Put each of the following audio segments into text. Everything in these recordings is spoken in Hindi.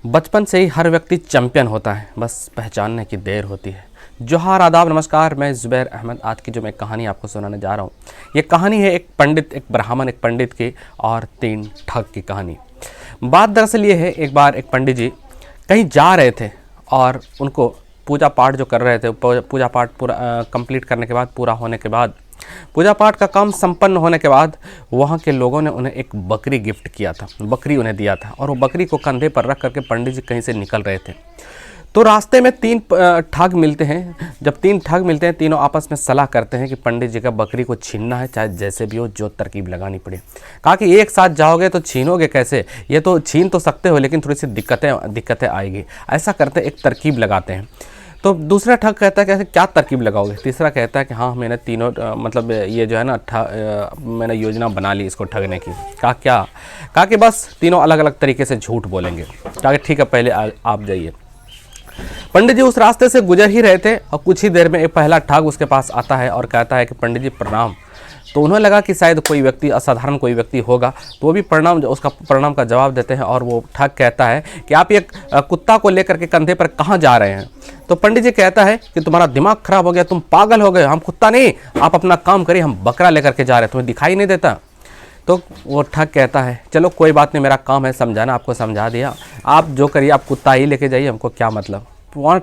बचपन से ही हर व्यक्ति चैंपियन होता है, बस पहचानने की देर होती है। जोहार, आदाब, नमस्कार। मैं ज़ुबैर अहमद। आज की जो मैं कहानी आपको सुनाने जा रहा हूँ, ये कहानी है एक पंडित, एक ब्राह्मण, एक पंडित की और 3 ठग की कहानी। बात दरअसल ये है, एक बार एक पंडित जी कहीं जा रहे थे और उनको पूजा पाठ जो कर रहे थे, पूजा पाठ पूरा कंप्लीट करने के बाद, पूरा होने के बाद, पूजा पाठ का काम संपन्न होने के बाद वहाँ के लोगों ने उन्हें एक बकरी गिफ्ट किया था, बकरी उन्हें दिया था और वो बकरी को कंधे पर रख करके पंडित जी कहीं से निकल रहे थे। तो रास्ते में 3 ठग मिलते हैं। जब 3 ठग मिलते हैं, तीनों आपस में सलाह करते हैं कि पंडित जी का बकरी को छीनना है, चाहे जैसे भी हो, जो तरकीब लगानी पड़े। कहा कि एक साथ जाओगे तो छीनोगे कैसे, ये तो छीन तो सकते हो लेकिन थोड़ी सी दिक्कतें आएगी। ऐसा करते एक तरकीब लगाते हैं। तो दूसरा ठग कहता है कि क्या तरकीब लगाओगे। तीसरा कहता है कि हाँ, मैंने तीनों मतलब ये जो है ना, मैंने योजना बना ली इसको ठगने की। कहा कि बस तीनों अलग अलग तरीके से झूठ बोलेंगे। कहा कि ठीक है, पहले आप जाइए। पंडित जी उस रास्ते से गुजर ही रहे थे और कुछ ही देर में एक पहला ठग उसके पास आता है और कहता है कि पंडित जी प्रणाम। तो उन्हें लगा कि शायद कोई व्यक्ति, असाधारण कोई व्यक्ति होगा, तो वो भी उसका प्रणाम का जवाब देते हैं। और वो ठग कहता है कि आप ये कुत्ता को लेकर के कंधे पर कहाँ जा रहे हैं। तो पंडित जी कहता है कि तुम्हारा दिमाग खराब हो गया, तुम पागल हो गए, हम कुत्ता नहीं, आप अपना काम करिए, हम बकरा लेकर के जा रहे हैं, तुम्हें दिखाई नहीं देता। तो वो ठग कहता है चलो कोई बात नहीं, मेरा काम है समझाना, आपको समझा दिया, आप जो करिए, आप कुत्ता ही लेके जाइए, हमको क्या मतलब।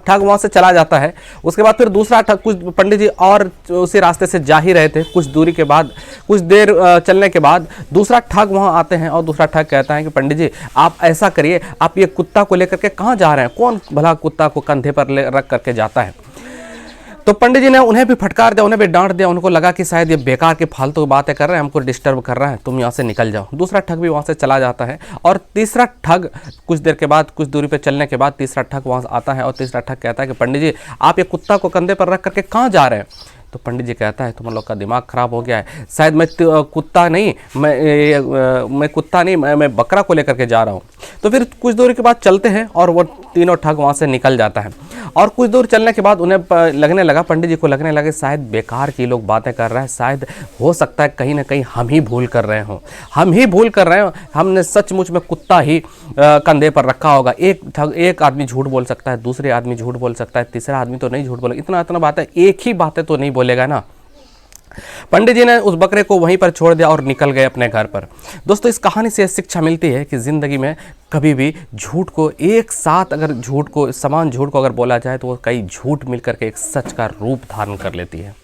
ठग वहाँ से चला जाता है। उसके बाद फिर दूसरा ठग, कुछ पंडित जी और उसी रास्ते से जा ही रहे थे, कुछ दूरी के बाद, कुछ देर चलने के बाद दूसरा ठग वहाँ आते हैं और दूसरा ठग कहता है कि पंडित जी आप ऐसा करिए, आप ये कुत्ता को लेकर के कहाँ जा रहे हैं, कौन भला कुत्ता को कंधे पर रख करके जाता है। तो पंडित जी ने उन्हें भी फटकार दिया, उन्हें भी डांट दिया। उनको लगा कि शायद ये बेकार की फालतू बातें कर रहे हैं, हमको डिस्टर्ब कर रहा है, तुम यहाँ से निकल जाओ। दूसरा ठग भी वहाँ से चला जाता है और तीसरा ठग कुछ देर के बाद, कुछ दूरी पे चलने के बाद तीसरा ठग वहाँ आता है और तीसरा ठग कहता है कि पंडित जी आप ये कुत्ता को कंधे पर रख करके कहाँ जा रहे हैं। तो पंडित जी कहता है तुम लोग का दिमाग खराब हो गया है, शायद मैं कुत्ता नहीं, मैं बकरा को लेकर के जा रहा हूँ। तो फिर कुछ दूरी के बाद चलते हैं और वो तीनों ठग वहाँ से निकल जाता है। और कुछ दूर चलने के बाद उन्हें लगने लगा, पंडित जी को लगने लगे शायद बेकार की लोग बातें कर रहे हैं, शायद हो सकता है कहीं ना कहीं हम ही भूल कर रहे हों, हमने सचमुच में कुत्ता ही कंधे पर रखा होगा। एक आदमी झूठ बोल सकता है, दूसरे आदमी झूठ बोल सकता है, तीसरा आदमी तो नहीं झूठ बोलेगा। इतना बातें, एक ही बातें तो नहीं बोलेगा ना। पंडित जी ने उस बकरे को वहीं पर छोड़ दिया और निकल गए अपने घर पर। दोस्तों, इस कहानी से शिक्षा मिलती है कि ज़िंदगी में कभी भी झूठ को एक साथ, अगर समान झूठ को अगर बोला जाए तो वो कई झूठ मिलकर के एक सच का रूप धारण कर लेती है।